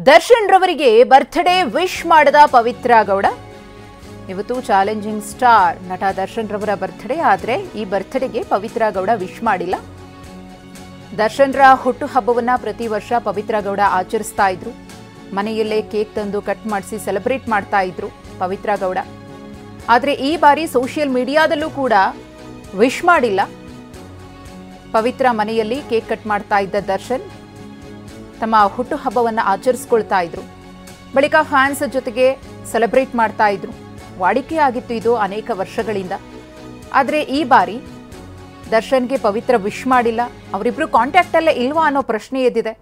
ದರ್ಶನ್ ರವರಿಗೆ birthday wish ಮಾಡದ ಪವಿತ್ರ ಗೌಡ. ಇವತ್ತು ಚಾಲೆಂಜಿಂಗ್ ಸ್ಟಾರ್ ನಟ ದರ್ಶನ್ ರವರ ಬರ್ತ್ಡೇ. ಆದರೆ ಈ ಬರ್ತ್ಡೇಗೆ ಪವಿತ್ರ ಗೌಡ ವಿಶ್ ಮಾಡಿಲ್ಲ. ದರ್ಶನ್ ರ ಹುಟ್ಟುಹಬ್ಬವನ್ನ ಪ್ರತಿ ವರ್ಷ ಪವಿತ್ರ ಗೌಡ ಆಚರಿಸ್ತಾ ಇದ್ರು. ಮನೆಯಲ್ಲೇ ಕೇಕ್ ತಂದು ಕಟ್ ಮಾಡಿಸಿ ಸೆಲೆಬ್ರೇಟ್ ಮಾಡ್ತಾ ಇದ್ರು ಪವಿತ್ರ ಗೌಡ. ಆದರೆ ಈ ಬಾರಿ ಸೋಷಿಯಲ್ ಮೀಡಿಯಾದಲ್ಲೂ ಕೂಡ ವಿಶ್ ಮಾಡಿಲ್ಲ. ಪವಿತ್ರ ಮನೆಯಲ್ಲಿ ಕೇಕ್ ಕಟ್ ಮಾಡ್ತಾ ಇದ್ದ ದರ್ಶನ್ ತಮ್ಮ ಹುಟ್ಟುಹಬ್ಬವನ್ನು ಆಚರಿಸಿಕೊಳ್ತಾ ಇದ್ರು. ಬಳಿಕ ಫ್ಯಾನ್ಸ್ ಜೊತೆಗೆ ಸೆಲೆಬ್ರೇಟ್ ಮಾಡ್ತಾ ಇದ್ರು. ವಾಡಿಕೆ ಆಗಿತ್ತು ಇದು ಅನೇಕ ವರ್ಷಗಳಿಂದ. ಆದರೆ ಈ ಬಾರಿ ದರ್ಶನ್ಗೆ ಪವಿತ್ರ ವಿಶ್ ಮಾಡಿಲ್ಲ. ಅವರಿಬ್ರು ಕಾಂಟ್ಯಾಕ್ಟ್ ಅಲ್ಲೇ ಇಲ್ವಾ ಅನ್ನೋ ಪ್ರಶ್ನೆ ಎದ್ದಿದೆ.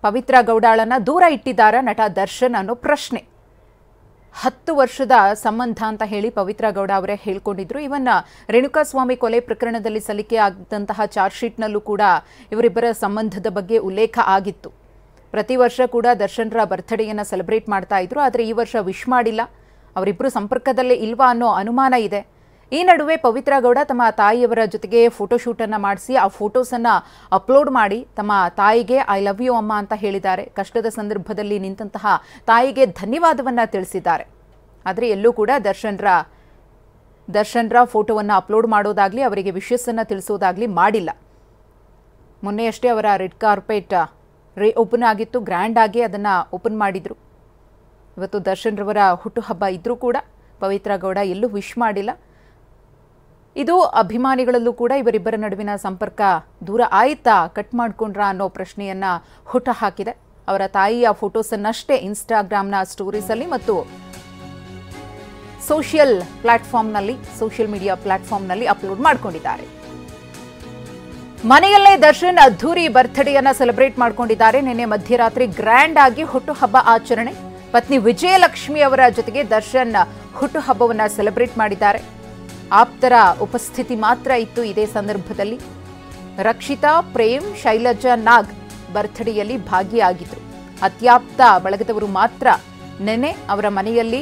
ಪವಿತ್ರ ಗೌಡಳನ್ನ ದೂರ ಇಟ್ಟಿದ್ದಾರ ನಟ ದರ್ಶನ್ ಅನ್ನೋ ಪ್ರಶ್ನೆ. 10 ವರ್ಷದ ಸಂಬಂಧ ಅಂತ ಹೇಳಿ ಪವಿತ್ರ ಗೌಡ ಅವರೇ ಹೇಳ್ಕೊಂಡಿದ್ರು. ಇವನ್ನ ರೇಣುಕಾಸ್ವಾಮಿ ಕೊಲೆ ಪ್ರಕರಣದಲ್ಲಿ ಸಲ್ಲಿಕೆ ಆಗಿದ್ದಂತಹ ಚಾರ್ಜ್ ಶೀಟ್ನಲ್ಲೂ ಕೂಡ ಇವರಿಬ್ಬರ ಸಂಬಂಧದ ಬಗ್ಗೆ ಉಲ್ಲೇಖ ಆಗಿತ್ತು. ಪ್ರತಿ ವರ್ಷ ಕೂಡ ದರ್ಶನ್ರ ಬರ್ತ್ಡೇಯನ್ನು ಸೆಲೆಬ್ರೇಟ್ ಮಾಡ್ತಾ ಇದ್ರು. ಆದರೆ ಈ ವರ್ಷ ವಿಶ್ ಮಾಡಿಲ್ಲ. ಅವರಿಬ್ಬರು ಸಂಪರ್ಕದಲ್ಲೇ ಇಲ್ವಾ ಅನ್ನೋ ಅನುಮಾನ ಇದೆ. ಈ ನಡುವೆ ಪವಿತ್ರ ಗೌಡ ತಮ್ಮ ತಾಯಿಯವರ ಜೊತೆಗೆ ಫೋಟೋಶೂಟನ್ನು ಮಾಡಿಸಿ ಆ ಫೋಟೋಸನ್ನು ಅಪ್ಲೋಡ್ ಮಾಡಿ ತಮ್ಮ ತಾಯಿಗೆ ಐ ಲವ್ ಯು ಅಮ್ಮ ಅಂತ ಹೇಳಿದ್ದಾರೆ. ಕಷ್ಟದ ಸಂದರ್ಭದಲ್ಲಿ ನಿಂತಹ ತಾಯಿಗೆ ಧನ್ಯವಾದವನ್ನು ತಿಳಿಸಿದ್ದಾರೆ. ಆದರೆ ಎಲ್ಲೂ ಕೂಡ ದರ್ಶನ್ರ ಫೋಟೋವನ್ನು ಅಪ್ಲೋಡ್ ಮಾಡೋದಾಗಲಿ ಅವರಿಗೆ ವಿಶಸ್ಸನ್ನು ತಿಳಿಸೋದಾಗಲಿ ಮಾಡಿಲ್ಲ. ಮೊನ್ನೆಯಷ್ಟೇ ಅವರ ರೆಡ್ ಕಾರ್ಪೆಟ್ ಓಪನ್ ಆಗಿತ್ತು. ಗ್ರ್ಯಾಂಡ್ ಆಗಿ ಅದನ್ನು ಓಪನ್ ಮಾಡಿದ್ರು. ಇವತ್ತು ದರ್ಶನ್ ರವರ ಹುಟ್ಟುಹಬ್ಬ ಇದ್ರೂ ಕೂಡ ಪವಿತ್ರ ಗೌಡ ಎಲ್ಲೂ ವಿಶ್ ಮಾಡಿಲ್ಲ. ಇದು ಅಭಿಮಾನಿಗಳಲ್ಲೂ ಕೂಡ ಇವರಿಬ್ಬರ ನಡುವಿನ ಸಂಪರ್ಕ ದೂರ ಆಯ್ತಾ, ಕಟ್ ಮಾಡ್ಕೊಂಡ್ರಾ ಅನ್ನೋ ಪ್ರಶ್ನೆಯನ್ನ ಹುಟ್ಟುಹಾಕಿದೆ. ಅವರ ತಾಯಿಯ ಫೋಟೋಸನ್ನಷ್ಟೇ ಇನ್ಸ್ಟಾಗ್ರಾಮ್ನ ಸ್ಟೋರೀಸಲ್ಲಿ ಮತ್ತು ಸೋಷಿಯಲ್ ಮೀಡಿಯಾ ಪ್ಲಾಟ್ಫಾರ್ಮ್ನಲ್ಲಿ ಅಪ್ಲೋಡ್ ಮಾಡ್ಕೊಂಡಿದ್ದಾರೆ. ಮನೆಯಲ್ಲೇ ದರ್ಶನ್ ಅದ್ಧೂರಿ ಬರ್ತ್ಡೇಯನ್ನ ಸೆಲೆಬ್ರೇಟ್ ಮಾಡ್ಕೊಂಡಿದ್ದಾರೆ. ನಿನ್ನೆ ಮಧ್ಯರಾತ್ರಿ ಗ್ರ್ಯಾಂಡ್ ಆಗಿ ಹುಟ್ಟುಹಬ್ಬ ಆಚರಣೆ. ಪತ್ನಿ ವಿಜಯಲಕ್ಷ್ಮಿ ಅವರ ಜೊತೆಗೆ ದರ್ಶನ್ ಹುಟ್ಟುಹಬ್ಬವನ್ನ ಸೆಲೆಬ್ರೇಟ್ ಮಾಡಿದ್ದಾರೆ. ಆಪ್ತರ ಉಪಸ್ಥಿತಿ ಮಾತ್ರ ಇತ್ತು. ಇದೇ ಸಂದರ್ಭದಲ್ಲಿ ರಕ್ಷಿತಾ, ಪ್ರೇಮ್, ಶೈಲಜಾ ನಾಗ್ ಬರ್ತ್ಡೇಯಲ್ಲಿ ಭಾಗಿಯಾಗಿದ್ರು. ಅತ್ಯಾಪ್ತ ಬಳಗದವರು ಮಾತ್ರ ನೆನೆ ಅವರ ಮನೆಯಲ್ಲಿ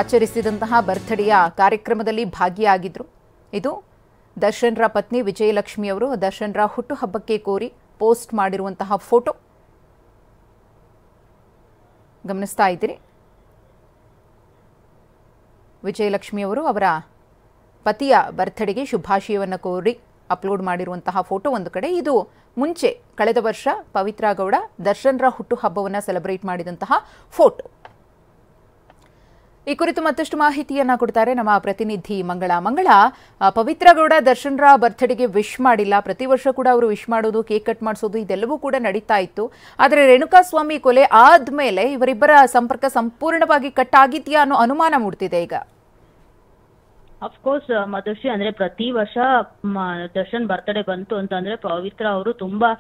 ಆಚರಿಸಿದಂತಹ ಬರ್ತ್ಡೇಯ ಕಾರ್ಯಕ್ರಮದಲ್ಲಿ ಭಾಗಿಯಾಗಿದ್ರು. ಇದು ದರ್ಶನ್ರ ಪತ್ನಿ ವಿಜಯಲಕ್ಷ್ಮಿ ಅವರು ದರ್ಶನ್ರ ಹುಟ್ಟುಹಬ್ಬಕ್ಕೆ ಕೋರಿ ಪೋಸ್ಟ್ ಮಾಡಿರುವಂತಹ ಫೋಟೋ ಗಮನಿಸ್ತಾ ಇದ್ದೀರಿ. ವಿಜಯಲಕ್ಷ್ಮಿ ಅವರು ಅವರ ಪತಿಯ ಬರ್ತ್ಡೇಗೆ ಶುಭಾಶಯವನ್ನು ಕೋರಿ ಅಪ್ಲೋಡ್ ಮಾಡಿರುವಂತಹ ಫೋಟೋ ಒಂದು ಕಡೆ. ಇದು ಮುಂಚೆ ಕಳೆದ ವರ್ಷ ಪವಿತ್ರ ಗೌಡ ದರ್ಶನ್ರ ಹುಟ್ಟುಹಬ್ಬವನ್ನು ಸೆಲೆಬ್ರೇಟ್ ಮಾಡಿದಂತಹ ಫೋಟೋ. ಈ ಕುರಿತು ಮತ್ತಷ್ಟು ಮಾಹಿತಿಯನ್ನ ಕೊಡ್ತಾರೆ ನಮ್ಮ ಪ್ರತಿನಿಧಿ ಮಂಗಳ. ಪವಿತ್ರ ಗೌಡ ದರ್ಶನ್ರ ಬರ್ತ್ಡೇಗೆ ವಿಶ್ ಮಾಡಿಲ್ಲ. ಪ್ರತಿ ವರ್ಷ ಕೂಡ ಅವರು ವಿಶ್ ಮಾಡೋದು, ಕೇಕ್ ಕಟ್ ಮಾಡಿಸೋದು ಇದೆಲ್ಲವೂ ಕೂಡ ನಡೀತಾ ಇತ್ತು. ಆದರೆ ರೇಣುಕಾಸ್ವಾಮಿ ಕೊಲೆ ಆದ್ಮೇಲೆ ಇವರಿಬ್ಬರ ಸಂಪರ್ಕ ಸಂಪೂರ್ಣವಾಗಿ ಕಟ್ ಆಗಿದೆಯಾ ಅನ್ನೋ ಅನುಮಾನ ಮೂಡ್ತಿದೆ ಈಗ. ಅಫ್ಕೋರ್ಸ್ ಮಧುಶ್ರೀ, ಅಂದ್ರೆ ಪ್ರತಿ ವರ್ಷ ದರ್ಶನ್ ಬರ್ತ್ಡೇ ಬಂತು ಅಂತಂದ್ರೆ ಪವಿತ್ರ ಅವರು ತುಂಬಾ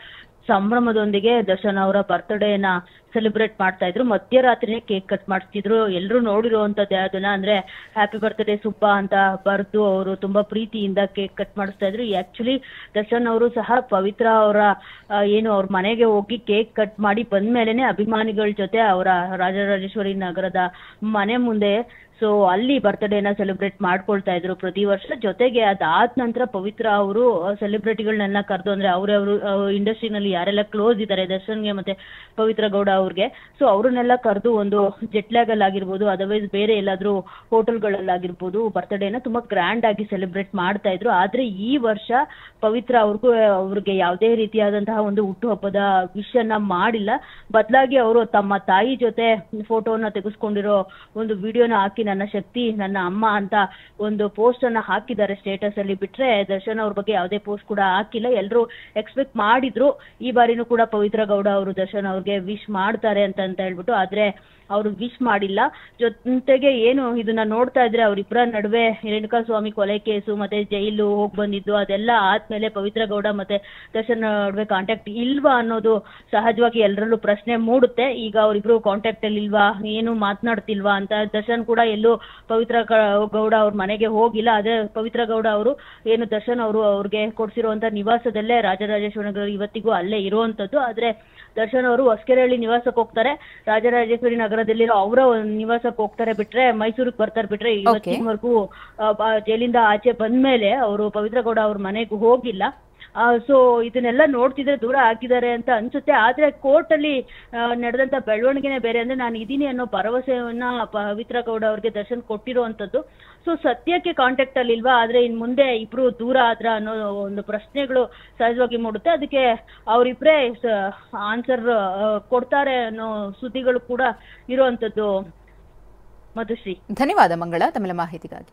ಸಂಭ್ರಮದೊಂದಿಗೆ ದರ್ಶನ್ ಅವರ ಬರ್ತ್ಡೇನ ಸೆಲೆಬ್ರೇಟ್ ಮಾಡ್ತಾ ಇದ್ರು. ಮಧ್ಯರಾತ್ರಿನೇ ಕೇಕ್ ಕಟ್ ಮಾಡಿಸ್ತಿದ್ರು. ಎಲ್ಲರೂ ನೋಡಿರುವಂತದ್ದು ಅದನ್ನ, ಅಂದ್ರೆ ಹ್ಯಾಪಿ ಬರ್ತ್ಡೇ ಸುಬ್ಬ ಅಂತ ಬರ್ದು ಅವರು ತುಂಬಾ ಪ್ರೀತಿಯಿಂದ ಕೇಕ್ ಕಟ್ ಮಾಡಿಸ್ತಾ ಇದ್ರು. ಆಕ್ಚುಲಿ ದರ್ಶನ್ ಅವರು ಸಹ ಪವಿತ್ರ ಅವರ ಅವ್ರ ಮನೆಗೆ ಹೋಗಿ ಕೇಕ್ ಕಟ್ ಮಾಡಿ ಬಂದ್ಮೇಲೆನೆ ಅಭಿಮಾನಿಗಳ ಜೊತೆ ಅವರ ರಾಜರಾಜೇಶ್ವರಿ ನಗರದ ಮನೆ ಮುಂದೆ ಅಲ್ಲಿ ಬರ್ತ್ಡೇನ ಸೆಲೆಬ್ರೇಟ್ ಮಾಡ್ಕೊಳ್ತಾ ಇದ್ರು ಪ್ರತಿ ವರ್ಷ. ಜೊತೆಗೆ ಅದಾದ ನಂತರ ಪವಿತ್ರ ಅವರು ಸೆಲೆಬ್ರಿಟಿಗಳನ್ನೆಲ್ಲ ಕರೆದು, ಅಂದ್ರೆ ಅವರು ಇಂಡಸ್ಟ್ರಿನಲ್ಲಿ ಯಾರೆಲ್ಲ ಕ್ಲೋಸ್ ಇದ್ದಾರೆ ದರ್ಶನ್ಗೆ ಮತ್ತೆ ಪವಿತ್ರ ಗೌಡ ಅವ್ರಿಗೆ, ಅವ್ರನ್ನೆಲ್ಲ ಕರೆದು ಒಂದು ಜೆಟ್ಲ್ಯಾಗ್ ಅಲ್ಲಿ ಆಗಿರ್ಬೋದು, ಅದರ್ವೈಸ್ ಬೇರೆ ಎಲ್ಲಾದ್ರೂ ಹೋಟೆಲ್ಗಳಲ್ಲಾಗಿರ್ಬೋದು ಬರ್ತ್ಡೇನ ತುಂಬಾ ಗ್ರ್ಯಾಂಡ್ ಆಗಿ ಸೆಲೆಬ್ರೇಟ್ ಮಾಡ್ತಾ ಇದ್ರು. ಆದ್ರೆ ಈ ವರ್ಷ ಪವಿತ್ರ ಅವ್ರಿಗೆ ಯಾವುದೇ ರೀತಿಯಾದಂತಹ ಒಂದು ಹುಟ್ಟುಹಬ್ಬದ ವಿಷಯನ್ನ ಮಾಡಿಲ್ಲ. ಬದಲಾಗಿ ಅವರು ತಮ್ಮ ತಾಯಿ ಜೊತೆ ಫೋಟೋನ ತೆಗೆಸ್ಕೊಂಡಿರೋ ಒಂದು ವಿಡಿಯೋನ ಹಾಕಿ, ನನ್ನ ಶಕ್ತಿ ನನ್ನ ಅಮ್ಮ ಅಂತ ಒಂದು ಪೋಸ್ಟ್ ಅನ್ನ ಹಾಕಿದ್ದಾರೆ ಸ್ಟೇಟಸ್ ಅಲ್ಲಿ. ಬಿಟ್ರೆ ದರ್ಶನ್ ಅವ್ರ ಬಗ್ಗೆ ಯಾವುದೇ ಪೋಸ್ಟ್ ಕೂಡ ಹಾಕಿಲ್ಲ. ಎಲ್ಲರೂ ಎಕ್ಸ್ಪೆಕ್ಟ್ ಮಾಡಿದ್ರು ಈ ಬಾರಿನೂ ಕೂಡ ಪವಿತ್ರ ಗೌಡ ಅವರು ದರ್ಶನ್ ಅವ್ರಿಗೆ ವಿಶ್ ಮಾಡ್ತಾರೆ ಅಂತ ಹೇಳ್ಬಿಟ್ಟು. ಆದ್ರೆ ಅವರು ವಿಶ್ ಮಾಡಿಲ್ಲ. ಜೊತೆಗೆ ಇದನ್ನ ನೋಡ್ತಾ ಇದ್ರೆ ಅವರಿಬ್ಬರ ನಡುವೆ ರೇಣುಕಾಸ್ವಾಮಿ ಕೊಲೆ ಕೇಸು ಮತ್ತೆ ಜೈಲು ಹೋಗಿ ಬಂದಿದ್ದು ಅದೆಲ್ಲ ಆದ್ಮೇಲೆ ಪವಿತ್ರ ಗೌಡ ಮತ್ತೆ ದರ್ಶನ್ ನಡುವೆ ಕಾಂಟ್ಯಾಕ್ಟ್ ಇಲ್ವಾ ಅನ್ನೋದು ಸಹಜವಾಗಿ ಎಲ್ಲರಲ್ಲೂ ಪ್ರಶ್ನೆ ಮೂಡುತ್ತೆ. ಈಗ ಅವರಿಬ್ರು ಕಾಂಟ್ಯಾಕ್ಟ್ ಅಲ್ಲಿ ಇಲ್ವಾ, ಮಾತನಾಡ್ತಿಲ್ವಾ ಅಂತ. ದರ್ಶನ್ ಕೂಡ ಎಲ್ಲೂ ಪವಿತ್ರ ಗೌಡ ಅವ್ರ ಮನೆಗೆ ಹೋಗಿಲ್ಲ. ಅದೇ ಪವಿತ್ರ ಗೌಡ ಅವರು ದರ್ಶನ್ ಅವರು ಅವ್ರಿಗೆ ಕೊಡ್ಸಿರುವಂತ ನಿವಾಸದಲ್ಲೇ ರಾಜರಾಜೇಶ್ವರಿ ಇವತ್ತಿಗೂ ಅಲ್ಲೇ ಇರುವಂತದ್ದು. ಆದ್ರೆ ದರ್ಶನ್ ಅವರು ಹೊಸಕೆರೆಹಳ್ಳಿ ನಿವಾಸಕ್ಕೆ ಹೋಗ್ತಾರೆ, ರಾಜರಾಜೇಶ್ವರಿ ನಗರದಲ್ಲಿರೋ ಅವರ ನಿವಾಸಕ್ಕೆ ಹೋಗ್ತಾರೆ. ಬಿಟ್ರೆ ಮೈಸೂರಿಗೆ ಬರ್ತಾರೆ. ಬಿಟ್ರೆ ಇವತ್ತಿನವರೆಗೂ ಜೈಲಿಂದ ಆಚೆ ಬಂದ್ಮೇಲೆ ಅವರು ಪವಿತ್ರ ಗೌಡ ಅವ್ರ ಮನೆಗೂ ಹೋಗಿಲ್ಲ. ಸೊ ಇದನ್ನೆಲ್ಲ ನೋಡ್ತಿದ್ರೆ ದೂರ ಆಗಿದ್ದಾರೆ ಅಂತ ಅನ್ಸುತ್ತೆ. ಆದ್ರೆ ಕೋರ್ಟ್ ಅಲ್ಲಿ ನಡೆದಂತ ಬೆಳವಣಿಗೆನೆ ಬೇರೆ. ಅಂದ್ರೆ ನಾನು ಇದೀನಿ ಅನ್ನೋ ಭರವಸೆಯನ್ನ ಪವಿತ್ರ ಗೌಡ ಅವ್ರಿಗೆ ದರ್ಶನ್ ಕೊಟ್ಟಿರುವಂತದ್ದು. ಸೊ ಸದ್ಯಕ್ಕೆ ಕಾಂಟ್ಯಾಕ್ಟ್ ಅಲ್ಲಿ ಇಲ್ವಾ, ಆದ್ರೆ ಇನ್ ಮುಂದೆ ಇಬ್ರು ದೂರ ಆದ್ರ ಅನ್ನೋ ಒಂದು ಪ್ರಶ್ನೆಗಳು ಸಹಜವಾಗಿ ಮೂಡುತ್ತೆ. ಅದಕ್ಕೆ ಅವರಿಬ್ರೇ ಆನ್ಸರ್ ಕೊಡ್ತಾರೆ ಅನ್ನೋ ಸುದ್ದಿಗಳು ಕೂಡ ಇರುವಂತದ್ದು. ಮಧುಶ್ರೀ, ಧನ್ಯವಾದ ಮಂಗಳ ತಮ್ಮ ಮಾಹಿತಿಗಾಗಿ.